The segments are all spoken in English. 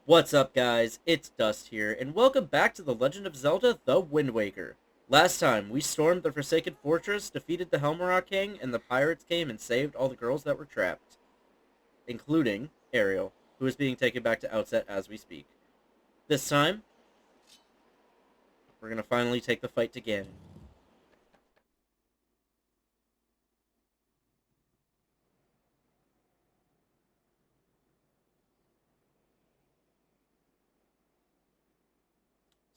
What's up, guys? It's Dust here, and welcome back to The Legend of Zelda: The Wind Waker. Last time, we stormed the Forsaken Fortress, defeated the Helmerach King, and the pirates came and saved all the girls that were trapped, including Ariel, who is being taken back to Outset as we speak. This time, we're gonna finally take the fight to Ganon.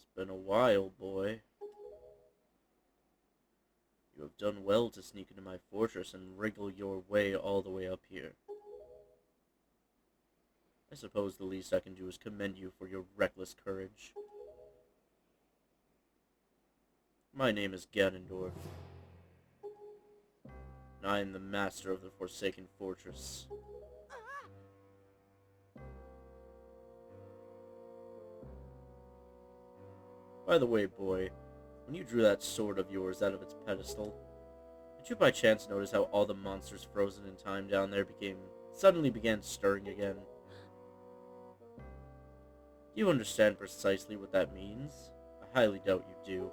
It's been a while, boy. You have done well to sneak into my fortress and wriggle your way all the way up here. I suppose the least I can do is commend you for your reckless courage. My name is Ganondorf, and I am the master of the Forsaken Fortress. By the way, boy, when you drew that sword of yours out of its pedestal, did you by chance notice how all the monsters frozen in time down there suddenly began stirring again? Do you understand precisely what that means? I highly doubt you do.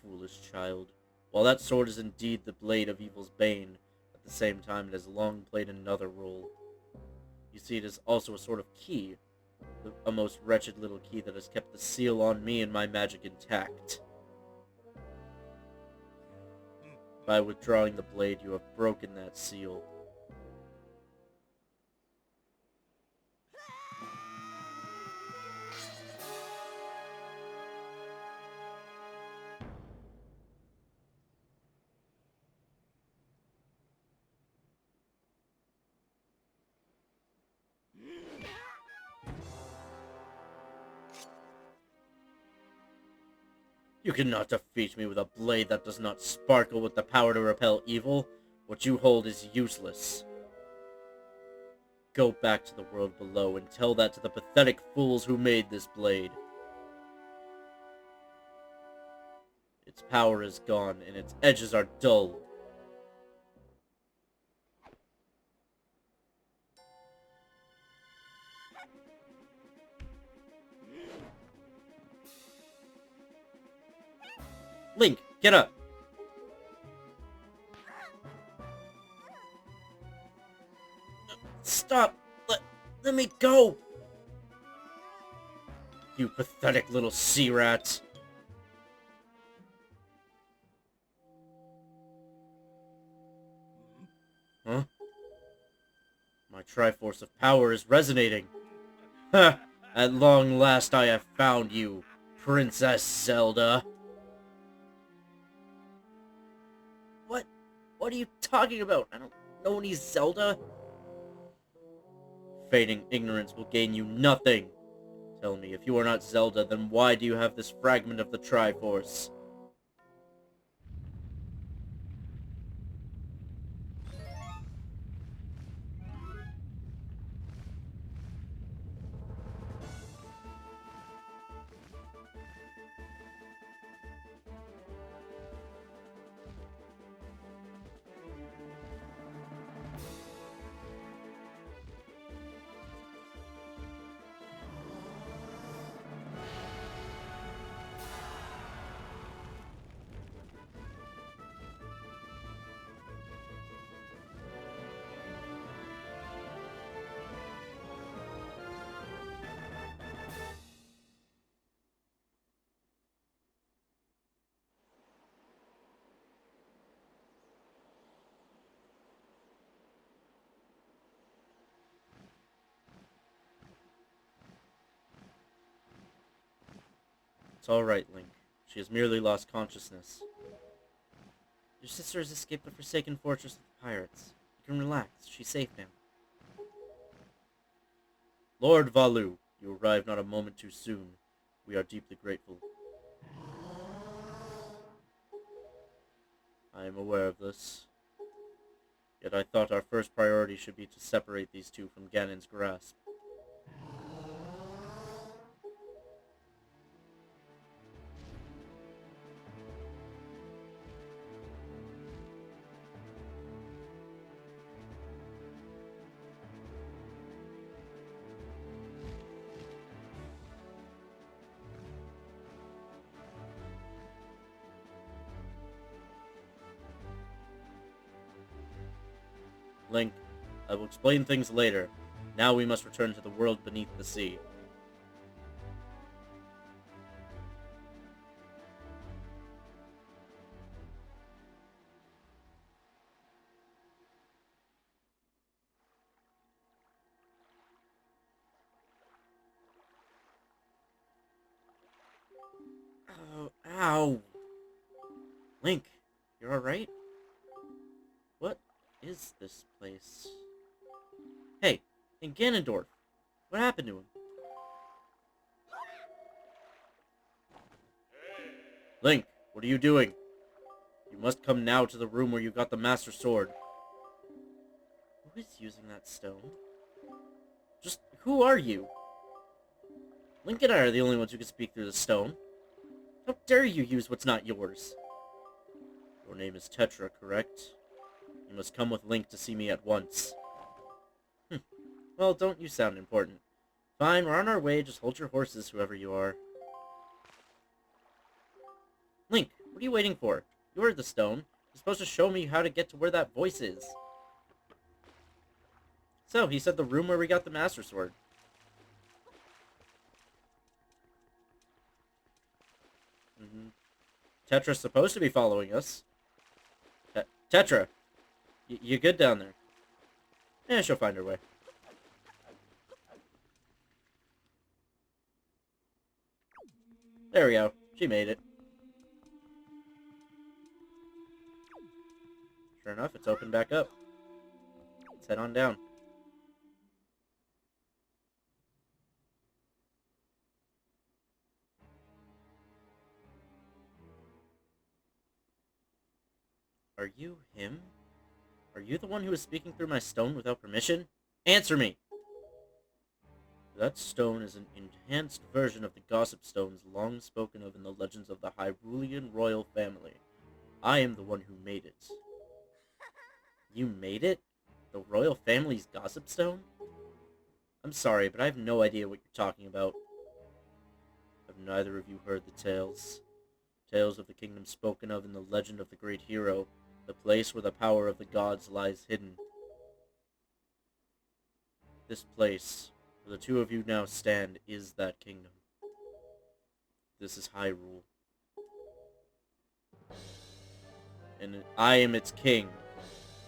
Foolish child. While that sword is indeed the blade of evil's bane, at the same time it has long played another role. You see, it is also a sort of key, a most wretched little key that has kept the seal on me and my magic intact. By withdrawing the blade, you have broken that seal. You cannot defeat me with a blade that does not sparkle with the power to repel evil. What you hold is useless. Go back to the world below and tell that to the pathetic fools who made this blade. Its power is gone, and its edges are dull. Link, get up! Stop! Let me go! You pathetic little sea rat! Huh? My Triforce of Power is resonating! Ha! At long last I have found you, Princess Zelda! What? What are you talking about? I don't know any Zelda. Feigning ignorance will gain you nothing. Tell me, if you are not Zelda, then why do you have this fragment of the Triforce? It's alright, Link. She has merely lost consciousness. Your sister has escaped the Forsaken Fortress with the pirates. You can relax. She's safe now. Lord Valu, you arrived not a moment too soon. We are deeply grateful. I am aware of this. Yet I thought our first priority should be to separate these two from Ganon's grasp. Link, I will explain things later. Now we must return to the world beneath the sea. Oh, ow! Link, you're alright? What is this place? Hey, in Ganondorf, what happened to him? Link, what are you doing? You must come now to the room where you got the Master Sword. Who is using that stone? Just, who are you? Link and I are the only ones who can speak through the stone. How dare you use what's not yours? Your name is Tetra, correct? You must come with Link to see me at once. Well, don't you sound important. Fine, we're on our way, just hold your horses, whoever you are. Link, what are you waiting for? You are the stone. You're supposed to show me how to get to where that voice is. So, he said the room where we got the Master Sword. Tetra's supposed to be following us. Tetra! You good down there? Yeah, she'll find her way. There we go. She made it. Sure enough, it's opened back up. Let's head on down. Are you him? Are you the one who was speaking through my stone without permission? Answer me! That stone is an enhanced version of the gossip stones long spoken of in the legends of the Hyrulean royal family. I am the one who made it. You made it? The royal family's gossip stone? I'm sorry, but I have no idea what you're talking about. Have neither of you heard the tales? Tales of the kingdom spoken of in the legend of the great hero, the place where the power of the gods lies hidden. This place, where the two of you now stand, is that kingdom. This is Hyrule. And I am its king,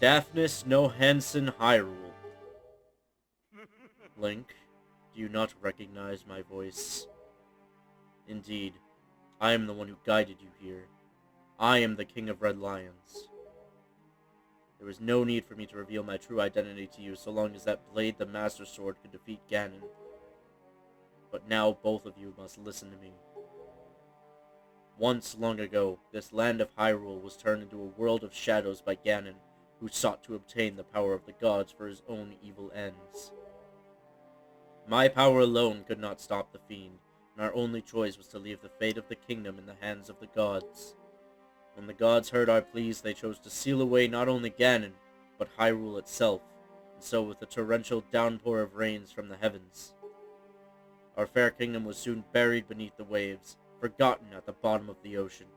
Daphnis no Hansen Hyrule. Link, do you not recognize my voice? Indeed, I am the one who guided you here. I am the King of Red Lions. There was no need for me to reveal my true identity to you so long as that blade, the Master Sword, could defeat Ganon. But now both of you must listen to me. Once, long ago, this land of Hyrule was turned into a world of shadows by Ganon, who sought to obtain the power of the gods for his own evil ends. My power alone could not stop the fiend, and our only choice was to leave the fate of the kingdom in the hands of the gods. When the gods heard our pleas, they chose to seal away not only Ganon, but Hyrule itself, and so with a torrential downpour of rains from the heavens. Our fair kingdom was soon buried beneath the waves, forgotten at the bottom of the ocean.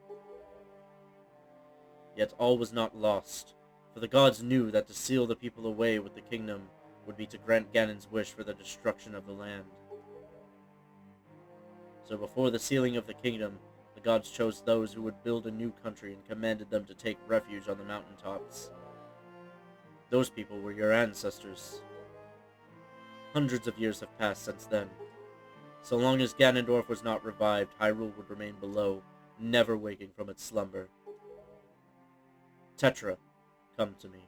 Yet all was not lost, for the gods knew that to seal the people away with the kingdom would be to grant Ganon's wish for the destruction of the land. So before the sealing of the kingdom, the gods chose those who would build a new country and commanded them to take refuge on the mountaintops. Those people were your ancestors. Hundreds of years have passed since then. So long as Ganondorf was not revived, Hyrule would remain below, never waking from its slumber. Tetra, come to me.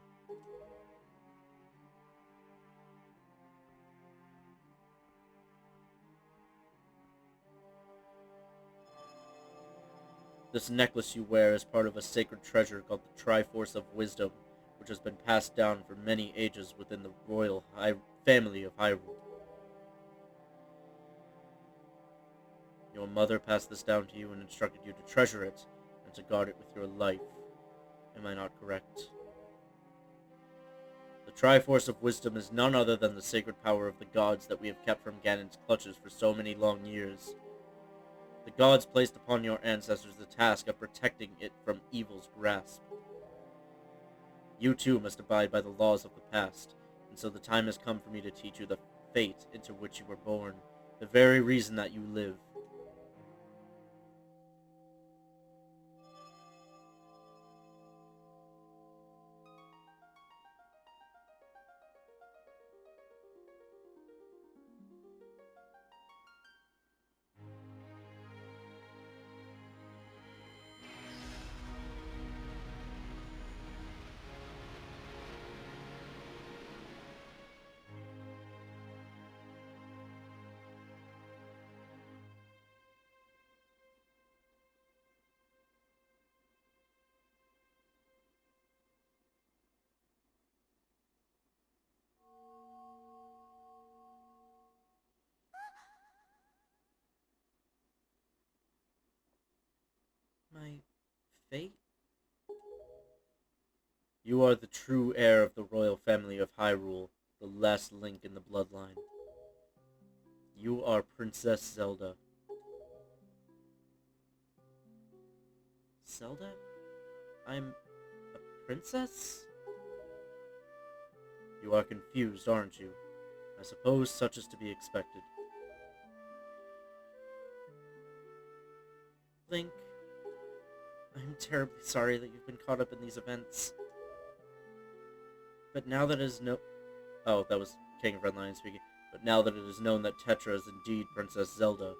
This necklace you wear is part of a sacred treasure called the Triforce of Wisdom, which has been passed down for many ages within the royal family of Hyrule. Your mother passed this down to you and instructed you to treasure it, and to guard it with your life. Am I not correct? The Triforce of Wisdom is none other than the sacred power of the gods that we have kept from Ganon's clutches for so many long years. The gods placed upon your ancestors the task of protecting it from evil's grasp. You too must abide by the laws of the past, and so the time has come for me to teach you the fate into which you were born, the very reason that you live. My fate? You are the true heir of the royal family of Hyrule, the last link in the bloodline. You are Princess Zelda. Zelda? I'm a princess? You are confused, aren't you? I suppose such is to be expected. Link, I'm terribly sorry that you've been caught up in these events. But now that it is Oh, that was King of Redline speaking. But now that it is known that Tetra is indeed Princess Zelda,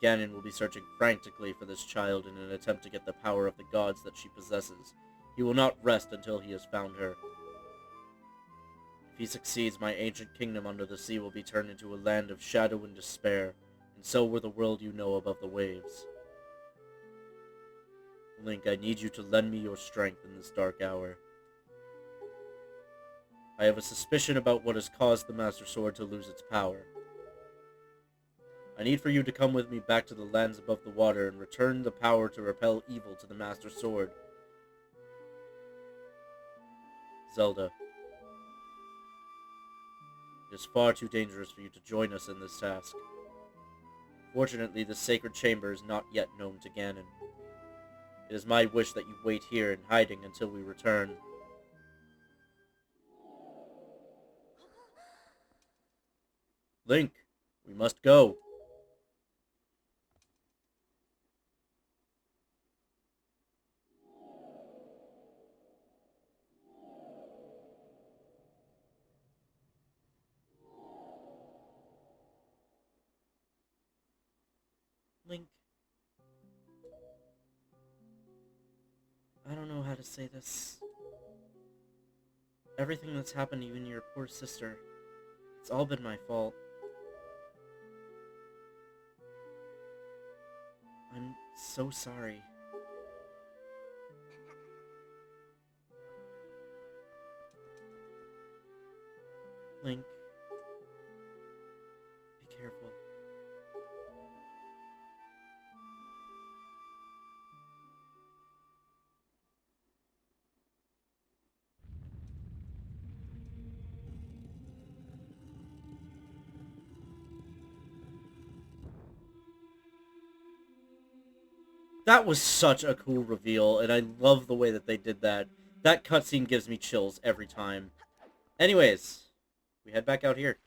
Ganon will be searching frantically for this child in an attempt to get the power of the gods that she possesses. He will not rest until he has found her. If he succeeds, my ancient kingdom under the sea will be turned into a land of shadow and despair, and so will the world you know above the waves. Link, I need you to lend me your strength in this dark hour. I have a suspicion about what has caused the Master Sword to lose its power. I need for you to come with me back to the lands above the water and return the power to repel evil to the Master Sword. Zelda, it is far too dangerous for you to join us in this task. Fortunately, the sacred chamber is not yet known to Ganon. It is my wish that you wait here in hiding until we return. Link, we must go. Link, I don't know how to say this. Everything that's happened to you and your poor sister, it's all been my fault. I'm so sorry. Link, be careful. That was such a cool reveal, and I love the way that they did that. That cutscene gives me chills every time. Anyways, we head back out here.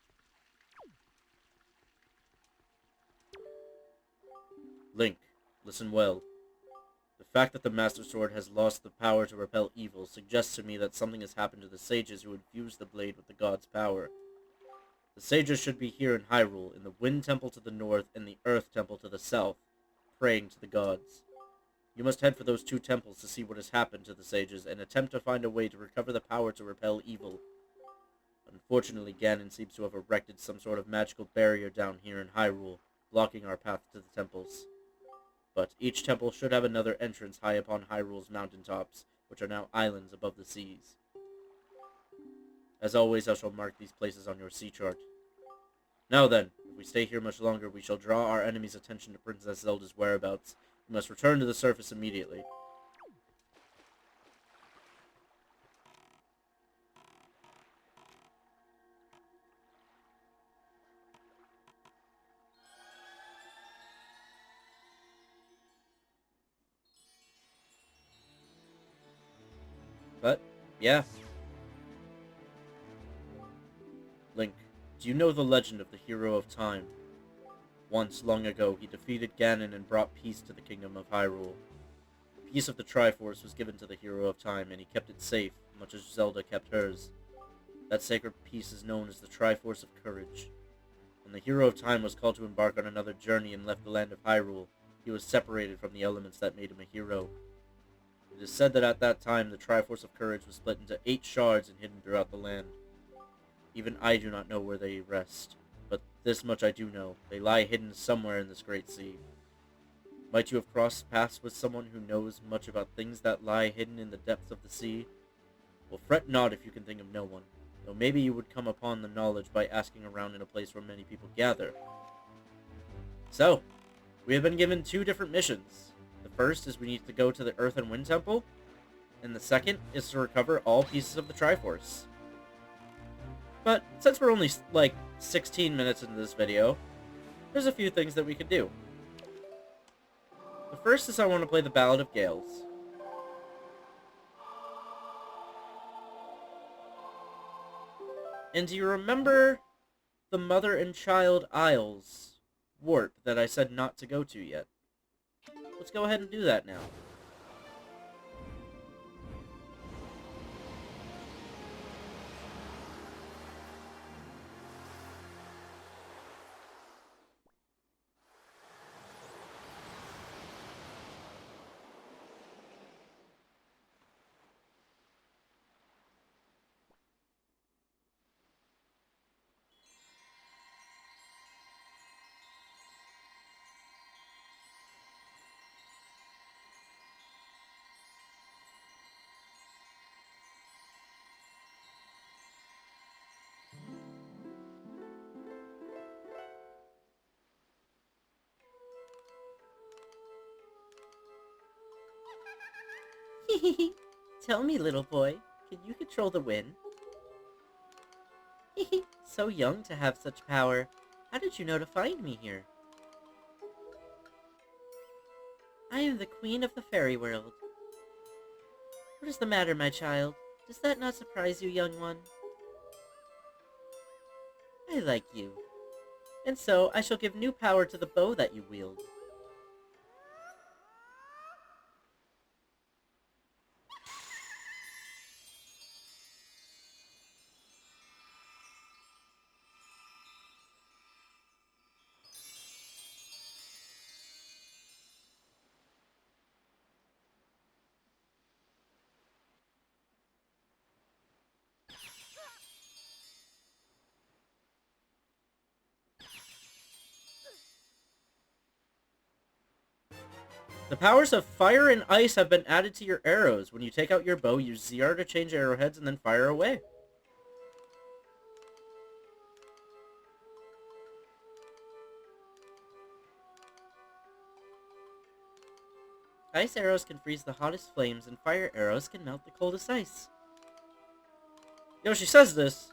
Link, listen well. The fact that the Master Sword has lost the power to repel evil suggests to me that something has happened to the sages who infused the blade with the god's power. The sages should be here in Hyrule, in the Wind Temple to the north and the Earth Temple to the south, praying to the gods. You must head for those two temples to see what has happened to the sages and attempt to find a way to recover the power to repel evil. Unfortunately, Ganon seems to have erected some sort of magical barrier down here in Hyrule, blocking our path to the temples. But each temple should have another entrance high upon Hyrule's mountaintops, which are now islands above the seas. As always, I shall mark these places on your sea chart. Now then, if we stay here much longer, we shall draw our enemy's attention to Princess Zelda's whereabouts. We must return to the surface immediately. But Yeah. Link, do you know the legend of the Hero of Time? Once, long ago, he defeated Ganon and brought peace to the Kingdom of Hyrule. The piece of the Triforce was given to the Hero of Time, and he kept it safe, much as Zelda kept hers. That sacred piece is known as the Triforce of Courage. When the Hero of Time was called to embark on another journey and left the land of Hyrule, he was separated from the elements that made him a hero. It is said that at that time, the Triforce of Courage was split into 8 shards and hidden throughout the land. Even I do not know where they rest, but this much I do know. They lie hidden somewhere in this great sea. Might you have crossed paths with someone who knows much about things that lie hidden in the depths of the sea? Well, fret not if you can think of no one, though maybe you would come upon the knowledge by asking around in a place where many people gather. So, we have been given 2 different missions. The first is we need to go to the Earth and Wind Temple, and the second is to recover all pieces of the Triforce. But since we're only, like, 16 minutes into this video, there's a few things that we could do. The first is I want to play the Ballad of Gales. And do you remember the Mother and Child Isles warp that I said not to go to yet? Let's go ahead and do that now. Tell me, little boy, can you control the wind? So young to have such power. How did you know to find me here? I am the queen of the fairy world. What is the matter, my child? Does that not surprise you, young one? I like you. And so I shall give new power to the bow that you wield. The powers of fire and ice have been added to your arrows. When you take out your bow, use ZR to change arrowheads and then fire away. Ice arrows can freeze the hottest flames, and fire arrows can melt the coldest ice. Yo, she says this.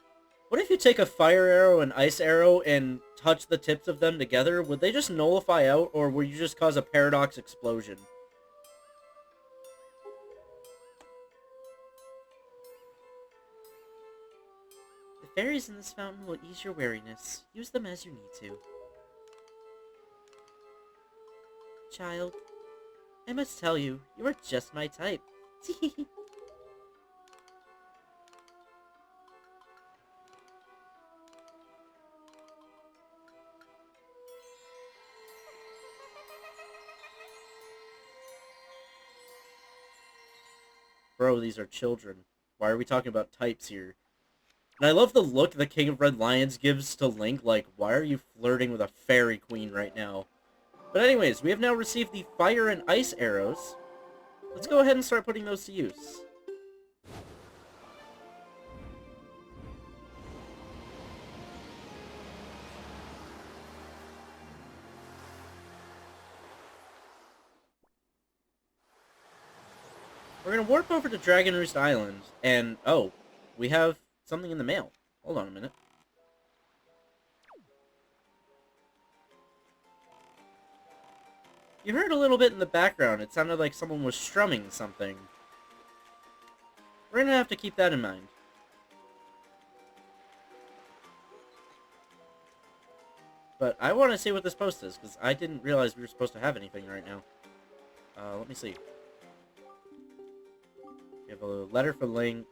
What if you take a fire arrow and ice arrow and touch the tips of them together? Would they just nullify out, or would you just cause a paradox explosion? The fairies in this fountain will ease your weariness. Use them as you need to. Child, I must tell you, you are just my type. Bro, these are children. Why are we talking about types here? And I love the look the King of Red Lions gives to Link, like, why are you flirting with a fairy queen right now? But anyways, we have now received the fire and ice arrows. Let's go ahead and start putting those to use. We're going to warp over to Dragon Roost Island, and, oh, we have something in the mail. Hold on a minute. You heard a little bit in the background. It sounded like someone was strumming something. We're gonna have to keep that in mind. But I want to see what this post is, because I didn't realize we were supposed to have anything right now. Let me see. We have a letter for Link.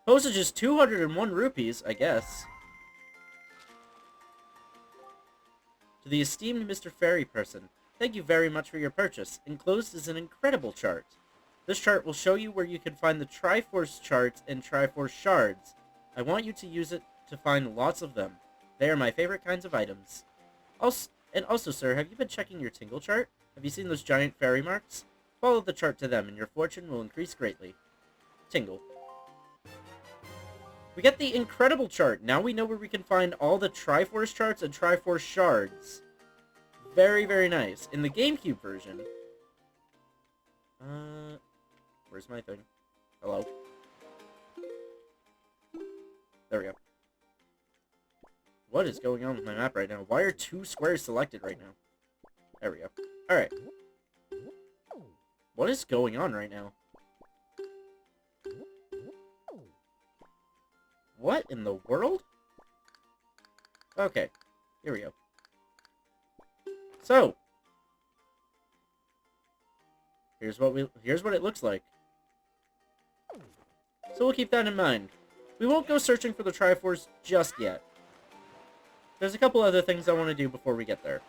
Postage is 201 rupees, I guess. To the esteemed Mr. Fairy Person, thank you very much for your purchase. Enclosed is an incredible chart. This chart will show you where you can find the Triforce charts and Triforce shards. I want you to use it to find lots of them. They are my favorite kinds of items. Also, sir, have you been checking your Tingle chart? Have you seen those giant fairy marks? Follow the chart to them, and your fortune will increase greatly. Tingle. We get the incredible chart. Now we know where we can find all the Triforce charts and Triforce shards. Very, very nice. In the GameCube version... Where's my thing? Hello? There we go. What is going on with my map right now? Why are 2 squares selected right now? There we go. Alright. What is going on right now? What in the world? Okay. Here we go. So. Here's what it looks like. So we'll keep that in mind. We won't go searching for the Triforce just yet. There's a couple other things I want to do before we get there.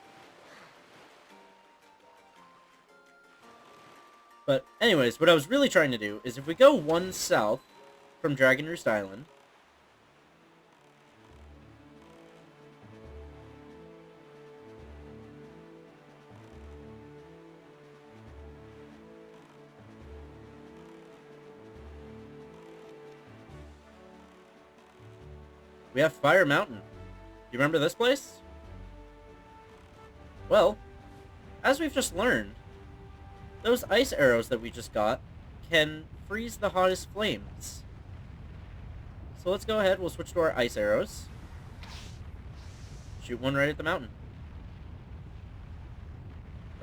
But anyways, what I was really trying to do is if we go 1 south from Dragon Roost Island, we have Fire Mountain. You remember this place? Well, as we've just learned, those ice arrows that we just got can freeze the hottest flames. So let's go ahead, we'll switch to our ice arrows. Shoot one right at the mountain.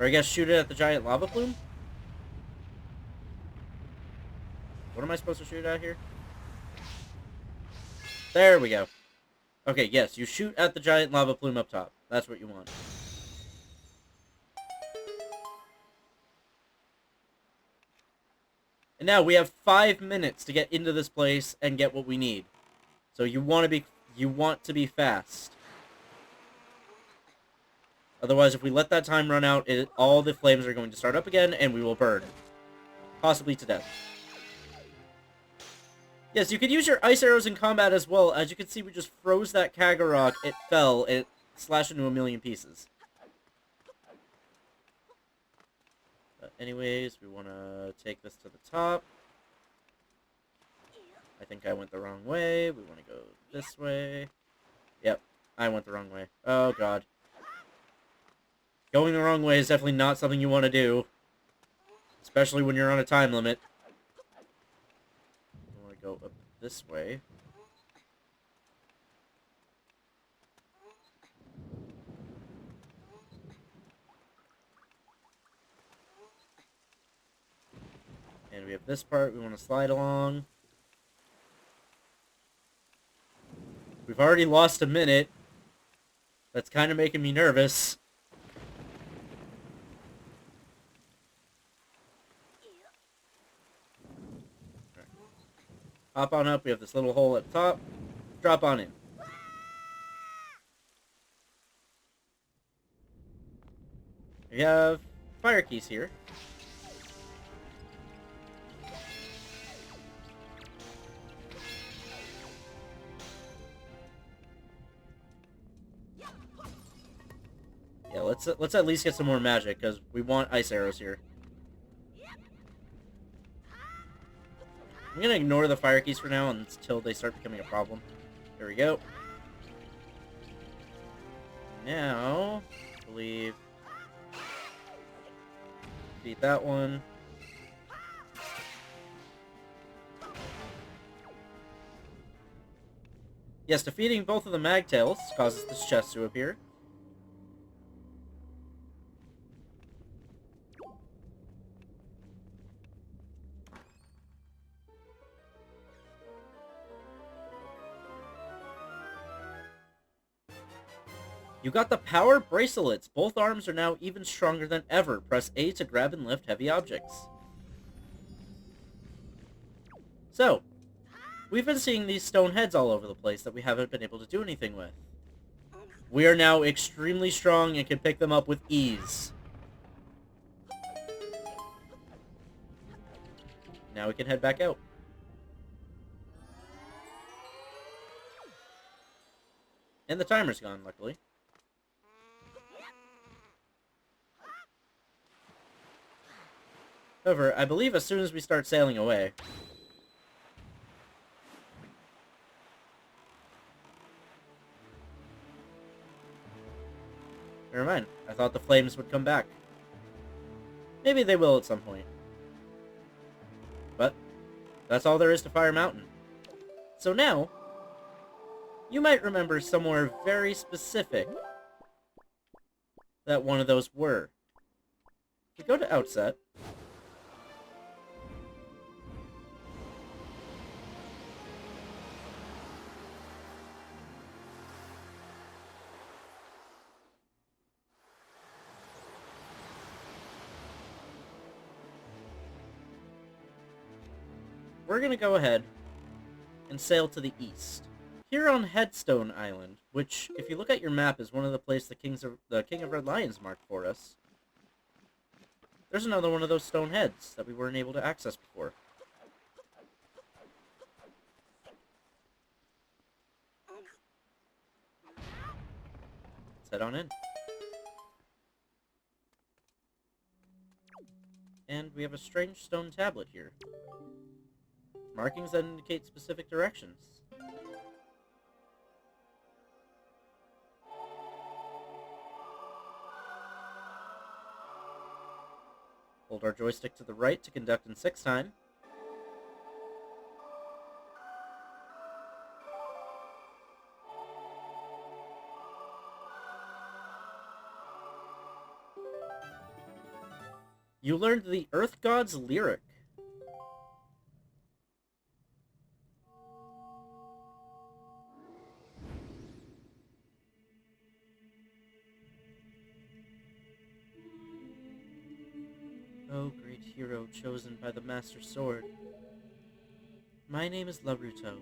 Or I guess shoot it at the giant lava plume? What am I supposed to shoot at here? There we go. Okay, yes, you shoot at the giant lava plume up top. That's what you want. And now we have 5 minutes to get into this place and get what we need. So you want to be fast. Otherwise, if we let that time run out, all the flames are going to start up again, and we will burn. Possibly to death. Yes, you could use your ice arrows in combat as well. As you can see, we just froze that Kagarok. It fell, and it slashed into a million pieces. But anyways, we want to take this to the top. I think I went the wrong way. We want to go this way. Yep, I went the wrong way. Oh, God. Going the wrong way is definitely not something you want to do. Especially when you're on a time limit. I want to go up this way. And we have this part we want to slide along. We've already lost a minute. That's kind of making me nervous. Right. Hop on up. We have this little hole at the top. Drop on in. We have fire keys here. Yeah, let's at least get some more magic, because we want ice arrows here. I'm gonna ignore the fire keys for now until they start becoming a problem. There we go. Now, I believe... beat that one. Yes, defeating both of the Magtails causes this chest to appear. You got the power bracelets. Both arms are now even stronger than ever. Press A to grab and lift heavy objects. So, we've been seeing these stone heads all over the place that we haven't been able to do anything with. We are now extremely strong and can pick them up with ease. Now we can head back out. And the timer's gone, luckily. However, I believe as soon as we start sailing away... Never mind. I thought the flames would come back. Maybe they will at some point. But that's all there is to Fire Mountain. So now, you might remember somewhere very specific that one of those were. We go to Outset. We're going to go ahead and sail to the east. Here on Headstone Island, which, if you look at your map, is one of the places the King of Red Lions marked for us, there's another one of those stone heads that we weren't able to access before. Let's head on in. And we have a strange stone tablet here. Markings that indicate specific directions. Hold our joystick to the right to conduct in 6 time. You learned the Earth God's lyric. O great hero chosen by the Master Sword. My name is Laruto.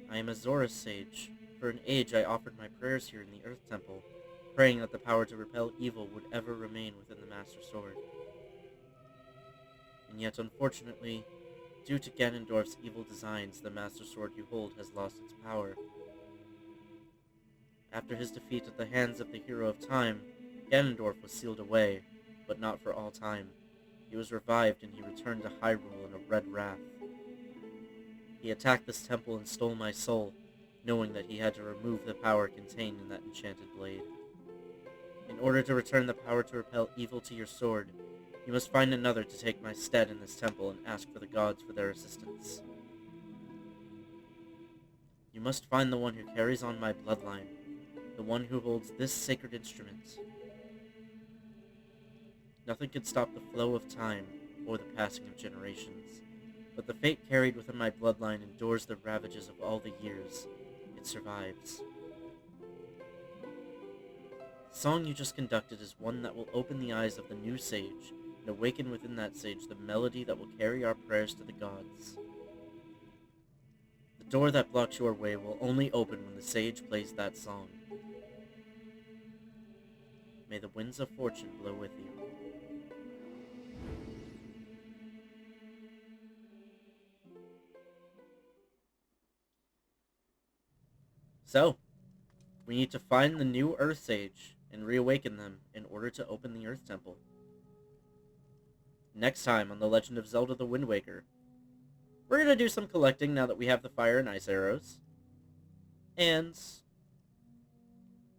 I am a Zora sage. For an age I offered my prayers here in the Earth Temple, praying that the power to repel evil would ever remain within the Master Sword. And yet, unfortunately, due to Ganondorf's evil designs, the Master Sword you hold has lost its power. After his defeat at the hands of the Hero of Time, Ganondorf was sealed away, but not for all time. He was revived and he returned to Hyrule in a red wrath. He attacked this temple and stole my soul, knowing that he had to remove the power contained in that enchanted blade. In order to return the power to repel evil to your sword, you must find another to take my stead in this temple and ask for the gods for their assistance. You must find the one who carries on my bloodline, the one who holds this sacred instrument. Nothing can stop the flow of time or the passing of generations, but the fate carried within my bloodline endures the ravages of all the years. It survives. The song you just conducted is one that will open the eyes of the new sage and awaken within that sage the melody that will carry our prayers to the gods. The door that blocks your way will only open when the sage plays that song. May the winds of fortune blow with you. So, we need to find the new Earth Sage and reawaken them in order to open the Earth Temple. Next time on The Legend of Zelda the Wind Waker, we're going to do some collecting now that we have the fire and ice arrows. And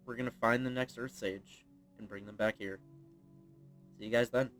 we're going to find the next Earth Sage and bring them back here. See you guys then.